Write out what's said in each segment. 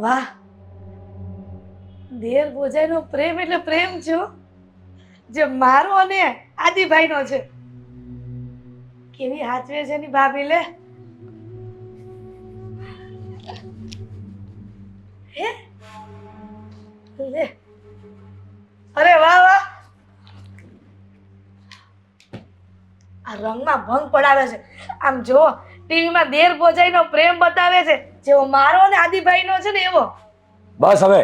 વાહ, દેર ભોજાઈનો પ્રેમ એટલે પ્રેમ છો જે મારો અને આદિભાઈનો છે. કેવી હાચવે છે ની ભાભી લે. હે લે, અરે વાહ વાહ, આ રંગમાં ભંગ પડાવે છે. આમ જો ટીવીમાં દેર ભોજાઈનો પ્રેમ બતાવે છે જેવો મારો અને આદિભાઈનો છે ને એવો. બસ હવે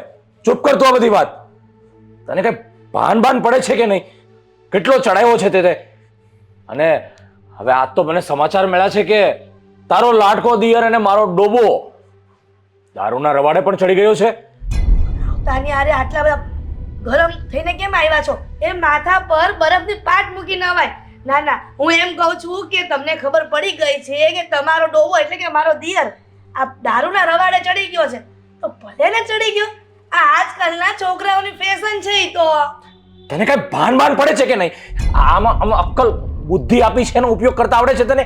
ચૂપ કર તું આ બધી વાત. તને કઈ ભાન પડે છે કે નહીં? કેટલો ચડાયો છે તે અને હવે આજ તો મને સમાચાર મળ્યા છે કે તારો લાડકો દિયર અને મારો ડોબો દારૂના રવાડે પણ ચડી ગયો છે. તાની આરે આટલા બધા ગરમ થઈને કેમ આવ્યા છો? એ માથા પર બરફની પાટ મૂકી નવાય. ના ના, હું એમ કહું છું કે તમને ખબર પડી ગઈ છે કે તમારો ડોવો એટલે કે મારો દિયર આ દારૂના રવાડે ચડી ગયો છે. તો ભલે ને ચડી ગયો, આ આજકાલના છોકરાઓની ફેશન છે. ઈ તો તને કઈ ભાન પડે છે કે નહીં? આમાં અક્કલ બુદ્ધિ આપી છે એનો ઉપયોગ કરતા આવડે છે તને?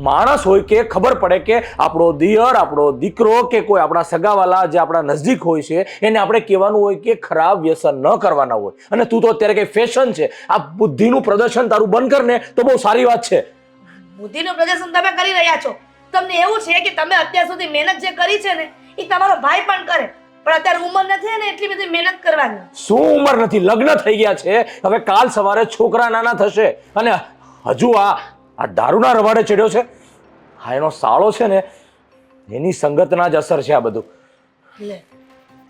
માણસ હોય કે ખબર પડે કે આપણો દિયર, આપણો દીકરો કે કોઈ આપણા સગાવાલા જે આપણા નજદીક હોય છે એને આપણે કહેવાનું હોય કે ખરાબ વ્યસન ન કરવાના હોય. અને તું તો અત્યારે કઈ ફેશન છે. આ બુદ્ધિનું પ્રદર્શન તારું બંધ કર ને તો બહુ સારી વાત છે. બુદ્ધિનું પ્રદર્શન તમે કરી રહ્યા છો. તમને એવું છે કે તમે અત્યાર સુધી મહેનત જે કરી છે ને એ તમારો ભાઈ પણ કરે, પણ અત્યારે ઉંમર નથી ને એટલી બધી મહેનત કરવાની. શું ઉંમર નથી? લગ્ન થઈ ગયા છે. હવે કાલ સવારે છોકરા નાના થશે અને હજુ આ દારૂના રવાડે ચડ્યો છે. હા, એનો સાળો છે ને એની સંગતના જ અસર છે આ બધું. લે,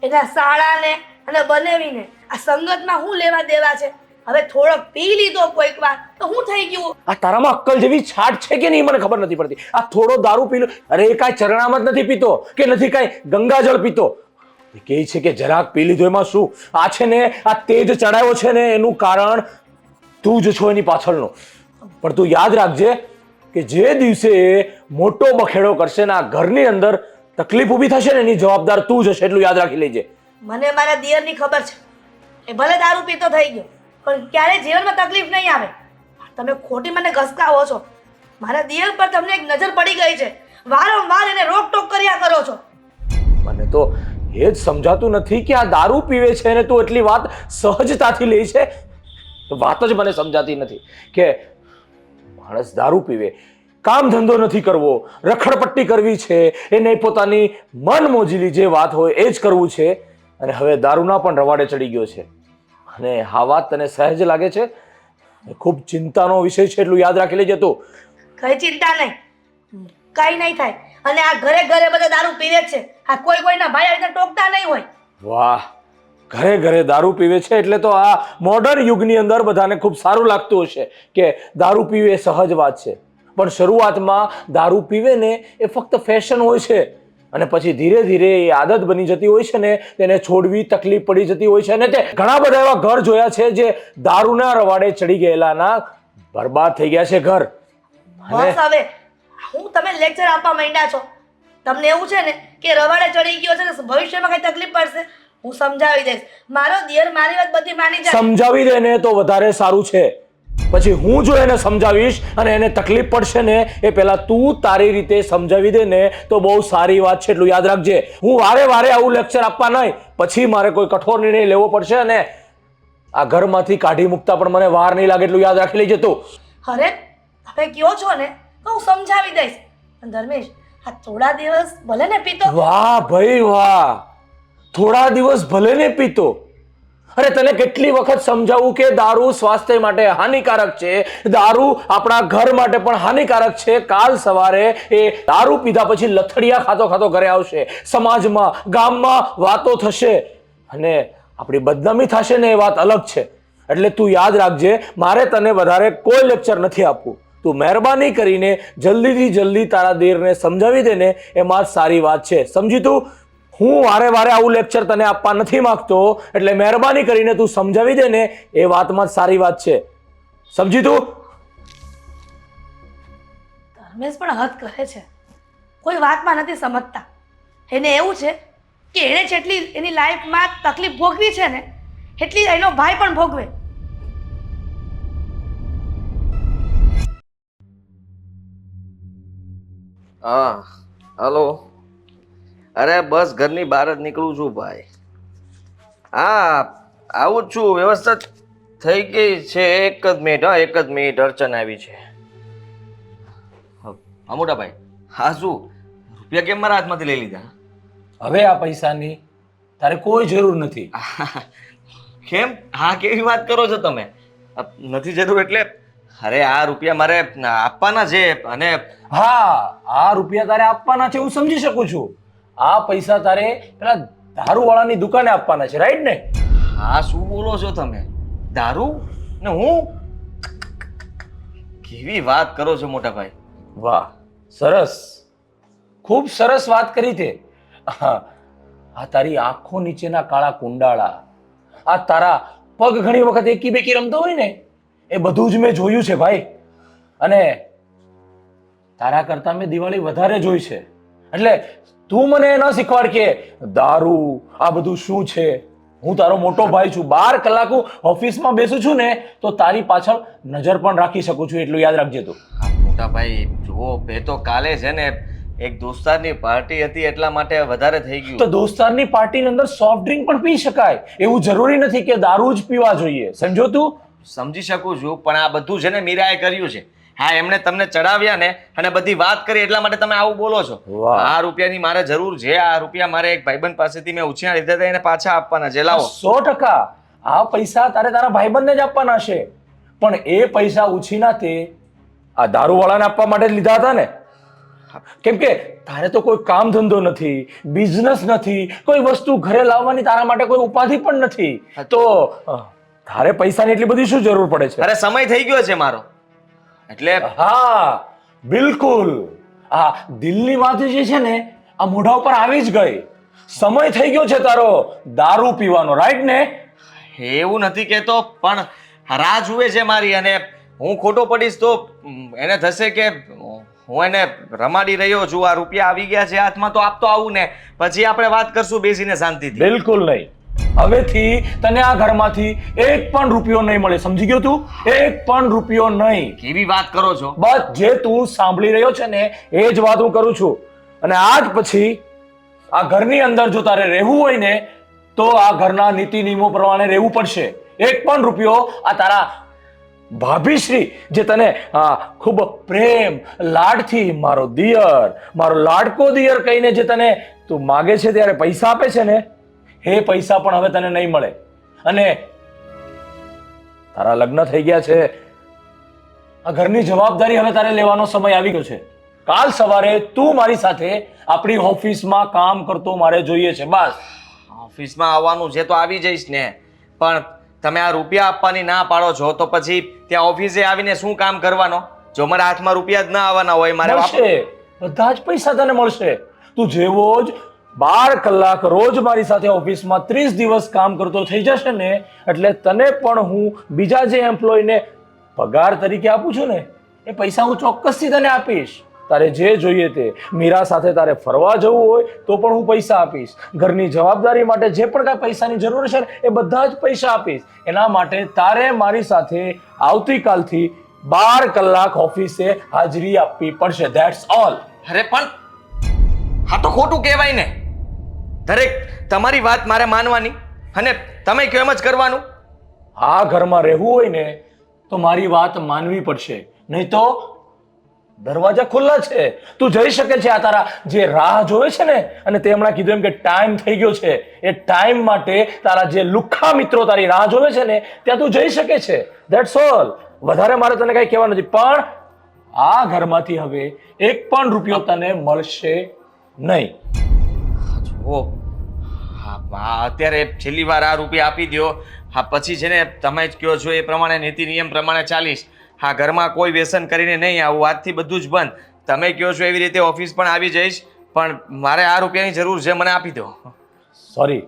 એના શાળાને અને બનેવીને આ સંગતમાં હું લેવા દેવા છે? હવે થોડોક પી લીધો કોઈક વાર તો હું થઈ ગયું? આ તારામાં અક્કલ જેવી છાટ છે કે નહીં મને ખબર નથી પડતી. આ થોડો દારૂ પી લો, અરે એ કાંઈ ચરણામાં જ નથી પીતો કે નથી કાંઈ ગંગાજળ પીતો. એ કહે છે કે જરાક પી લીધો એમાં શું? આ છે ને આ તેજ ચડાયો છે ને એનું કારણ તું જ છો એની પાછળનો. પણ તું યાદ રાખજે કે જે દિવસે મોટો બખેડો કરશે ને આ ઘરની અંદર તકલીફ ઊભી થશે ને એની જવાબદાર તું જ હશે. એટલું યાદ રાખી લેજે. મને મારા દિયરની ખબર છે. એ ભલે દારૂ પીતો થઈ ગયો પણ ક્યારેય જીવનમાં તકલીફ નહીં આવે. તમે ખોટી મને ઘસકાવો છો. મારા દિયર પર તમને એક નજર પડી ગઈ છે. વારંવાર એને રોકટોક કર્યા કરો છો. મને તો એ જ સમજાતું નથી કે આ દારૂ પીવે છે ને તું એટલી વાત સહજતાથી લે છે. વાત જ મને સમજાતી નથી કે માણસ દારૂ પીવે, કામ ધંધો નથી કરવો, રખડપટ્ટી કરવી છે, એને પોતાની મન મોજીલી જે વાત હોય એ જ કરવું છે અને હવે દારૂના પણ રવાડે ચડી ગયો છે. અને આ વાત તને સહેજ લાગે છે? ખૂબ ચિંતાનો વિષય છે. એટલું યાદ રાખી લેજે તું. કઈ ચિંતા નહીં, કઈ નહીં થાય. અને આ ઘરે ઘરે બધા દારૂ પીવે જ છે. આ કોઈના ભાઈ આવી ટોકતા નહીં હોય. વાહ, ઘરે ઘરે દારૂ પીવે છે એટલે તો આ મોડર્ન યુગની અંદર બધાને ખૂબ સારું લાગતું હશે કે દારૂ પીવે એ સહજ વાત છે. પણ શરૂઆતમાં દારૂ પીવે ને એ ફક્ત ફેશન હોય છે અને પછી ધીરે ધીરે એ આદત બની જતી હોય છે ને તેને છોડવી તકલીફ પડી જતી હોય છે. અને તે ઘણા બધા એવા ઘર જોયા છે જે દારૂના રવાડે ચડી ગયેલાના બરબાદ થઈ ગયા છે ઘર. બસ હવે હું તમે લેક્ચર આપવા માંડ્યા છો. તમને એવું છે ને કે રવાડે ચડી ગયો છે ને ભવિષ્યમાં કઈ તકલીફ પડશે? હું સમજાવી દઈશ. મારો દિયર મારી વાત બધી માની જાય. સમજાવી દે ને તો વધારે સારું છે. પછી હું જો એને સમજાવીશ અને એને તકલીફ પડશે ને એ પહેલા તું તારી રીતે સમજાવી દે ને તો બહુ સારી વાત છે. એટલું યાદ રાખજે. હું વારે વારે આવું લેક્ચર આપવા નહીં, પછી મારે કોઈ કઠોર નિર્ણય લેવો પડશે અને આ ઘરમાંથી કાઢી મૂકતા પણ મને વાર નહીં લાગે. એટલું યાદ રાખી લેજે તું. અરે તમે કયો છો ને તો હું સમજાવી દઈશ. ધર્મેશ, આ થોડા દિવસ ભલે ને પીતો. વાહ ભાઈ વાહ, થોડા દિવસ ભલે ને પીતો. અરે તને કેટલી વખત સમજાવું કે દારૂ સ્વાસ્થ્ય માટે હાનિકારક છે, દારૂ આપણા ઘર માટે પણ હાનિકારક છે. કાલ સવારે એ દારૂ પીધા પછી લથડિયા ખાતો ખાતો ઘરે આવશે, સમાજમાં ગામમાં વાતો થશે અને આપણી બદનામી થશે ને એ વાત અલગ છે. એટલે તું યાદ રાખજે, મારે તને વધારે કોઈ લેક્ચર નથી આપવું. તું મહેરબાની કરીને જલ્દીથી જલ્દી તારા દેરને સમજાવી દે ને એમાં જ સારી વાત છે. સમજી તું? હું વારે વારે આવું લેક્ચર તને આપવા નથી માંગતો એટલે મહેરબાની કરીને તું સમજાવી દે ને એ વાતમાં જ સારી વાત છે. સમજી તું? ધર્મેશ પણ હદ કરે છે. કોઈ વાતમાં નથી સમજતા. એને એવું છે કે એણે જેટલી એની લાઈફમાં તકલીફ ભોગવી છે ને એટલી એનો ભાઈ પણ ભોગવે. હા, હલો. અરે બસ ઘરની બહાર જ નીકળું છું ભાઈ. હા આવું જ છું, વ્યવસ્થા થઈ ગઈ છે. એક જ મિનિટ, હા એક જ મિનિટ, અડચણ આવી છે. હા મોટા ભાઈ, હા શું રૂપિયા કેમ મારા હાથમાંથી લઈ લીધા? હવે આ પૈસાની તારે કોઈ જરૂર નથી. કેમ? હા કેવી વાત કરો છો તમે? નથી જરૂર એટલે? અરે આ રૂપિયા મારે આપવાના છે અને હા, આ રૂપિયા તારે આપવાના છે હું સમજી શકું છું. આ પૈસા તારે પેલા દારૂવાળાની દુકાને આપવાના છે, રાઈટ ને? હા શું બોલો છો તમે? દારૂ ને હું? કેવી વાત કરો છો મોટા ભાઈ? વાહ, સરસ, ખૂબ સરસ વાત કરી તે. હા, આ તારી આંખો નીચેના કાળા કુંડાળા, આ તારા પગ ઘણી વખત એકી બેકી રમતો હોય ને, એ બધું જ મેં જોયું છે ભાઈ. અને તારા કરતા મેં દિવાળી વધારે જોઈ છે. એટલે તું મને ન શીખવાડ કે દારૂ આ બધું શું છે. હું તારો મોટો ભાઈ છું. 12 કલાક હું ઓફિસમાં બેસું છું ને તો તારી પાછળ નજર પણ રાખી શકું છું, એટલું યાદ રાખજે તું. હા મોટા ભાઈ જુઓ, એ તો કાલે છે ને એક દોસ્તારની પાર્ટી હતી એટલા માટે વધારે થઈ તો ગયું. દોસ્તારની પાર્ટીની અંદર સોફ્ટ ડ્રિંક પણ પી શકાય, એવું જરૂરી નથી કે દારૂ જ પીવા જોઈએ, સમજો તું? સમજી શકું છું પણ આ બધું છે ને મીરાએ કર્યું છે. હા એમણે તમને ચડાવ્યા ને અને બધી વાત કરી એટલા માટે તમે આવું બોલો છો. વાહ. આ રૂપિયાની મારે જરૂર છે. આ રૂપિયા મારે એક ભાઈબંધ પાસેથી મેં ઉછીના લીધા હતા એને પાછા આપવાના છે. લાવો. 100%. આ પૈસા તારે તારા ભાઈબંધને જ આપવાના છે, પણ એ પૈસા ઉછીના તે આ દારૂવાળાને આપવા માટે જ લીધા હતા ને? કેમ કે તારે તો કોઈ કામ ધંધો નથી, બિઝનેસ નથી, કોઈ વસ્તુ ઘરે લાવવાની તારા માટે કોઈ ઉપાધિ પણ નથી, તો તારે પૈસાની એટલી બધી શું જરૂર પડે છે? અરે સમય થઈ ગયો છે મારો એટલે હા બિલકુલ. આ દિલની વાત જે છે ને આ મોઢા ઉપર આવી જ ગઈ. સમય થઈ ગયો છે તારો દારૂ પીવાનો, રાઈટ ને? એવું નથી કહેતો પણ રાહ જુએ છે મારી અને હું ખોટો પડીશ તો એને થશે કે હું એને રમાડી રહ્યો છું. આ રૂપિયા આવી ગયા છે હાથમાં તો આપતો આવું ને પછી આપણે વાત કરશું બેસીને શાંતિથી. બિલકુલ નહીં. હવેથી તને આ ઘરમાંથી એક પણ રૂપિયો નહીં મળે, સમજી ગયો તું? એક પણ રૂપિયો નહીં. કેવી વાત કરો છો? બસ જે તું સાંભળી રહ્યો છે ને એ જ વાત હું કરું છું. અને આજ પછી આ ઘરની અંદર જો તારે રહેવું હોય ને તો આ ઘરના નીતિ નિયમો પ્રમાણે રહેવું પડશે. એક પણ રૂપિયો આ તારા ભાભીશ્રી જે તને ખૂબ પ્રેમ લાડથી મારો દિયર, મારો લાડકો દિયર કહીને જે તને તું માગે છે ત્યારે પૈસા આપે છે ને, એ પૈસા પણ હવે તને નહીં મળે. અને તારા લગ્ન થઈ ગયા છે, આ ઘરની જવાબદારી હવે તારે લેવાનો સમય આવી ગયો છે. કાલ સવારે તું મારી સાથે આપણી ઓફિસમાં કામ કરતો મારે જોઈએ છે, બસ. ઓફિસમાં આવવાનું છે તો આવી જઈશ ને, પણ તમે આ રૂપિયા આપવાની ના પાડો છો તો પછી ત્યાં ઓફિસે આવીને શું કામ કરવાનો? જો મારા હાથમાં રૂપિયા જ ના આવવાના હોય મારે મળશે, બધા જ પૈસા તને મળશે. તું જેવો જ 12 કલાક રોજ મારી સાથે ઓફિસમાં 30 દિવસ કામ કરતો થઈ જશે ને એટલે તને પણ હું બીજા જે એમ્પ્લોયને પગાર તરીકે આપું છું ને એ પૈસા હું ચોક્કસથી તને આપીશ. તારે જે જોઈએ તે, મીરા સાથે તારે ફરવા જવું હોય તો પણ હું પૈસા આપીશ. ઘરની જવાબદારી માટે જે પણ કાંઈ પૈસાની જરૂર છે ને એ બધા જ પૈસા આપીશ. એના માટે તારે મારી સાથે આવતીકાલથી 12 કલાક ઓફિસે હાજરી આપવી પડશે. That's all. અરે પણ હા તો ખોટું કહેવાય ને. દરેક તમારી વાત મારે માનવાની અને તમે કેમ જ કરવાનું. આ ઘરમાં રહેવું હોય ને તો મારી વાત માનવી પડશે, નહીં તો દરવાજા ખુલ્લા છે, તું જઈ શકે છે. આ તારા જે રાહ જોવે છે ને, અને તે હમણાં કીધું એમ કે ટાઈમ થઈ ગયો છે, એ ટાઈમ માટે તારા જે લુખ્ખા મિત્રો તારી રાહ જોવે છે ને ત્યાં તું જઈ શકે છે. That's all. વધારે મારે તને કઈ કહેવાનું નથી. પણ આ ઘરમાંથી હવે એક પણ રૂપિયો તને મળશે નહીં. જુઓ હા અત્યારે છેલ્લી વાર આ રૂપિયા આપી દો. હા પછી છે ને તમે જ કહો છો એ પ્રમાણે નીતિ નિયમ પ્રમાણે ચાલીશ. હા ઘરમાં કોઈ વ્યસન કરીને નહીં આવું, આજથી બધું જ બંધ. તમે કહો છો એવી રીતે ઓફિસ પણ આવી જઈશ, પણ મારે આ રૂપિયાની જરૂર છે, મને આપી દો. સોરી,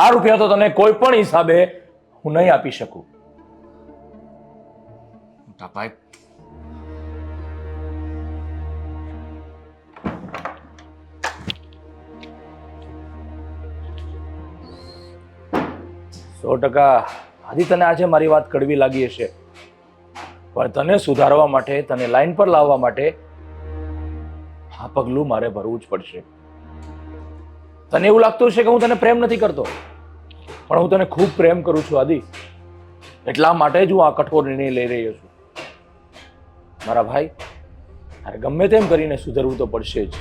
આ રૂપિયા તો તને કોઈ પણ હિસાબે હું નહીં આપી શકું. મોટા ભાઈ 100% આદિ તને આજે મારી વાત કડવી લાગી હશે, પણ તને સુધારવા માટે, તને લાઈન પર લાવવા માટે આ પગલું મારે ભરવું જ પડશે. તને એવું લાગતું હશે કે હું તને પ્રેમ નથી કરતો, પણ હું તને ખૂબ પ્રેમ કરું છું આદિ. એટલા માટે જ હું આ કઠોર નિર્ણય લઈ રહ્યો છું. મારા ભાઈ, તારે ગમે તેમ કરીને સુધરવું તો પડશે જ.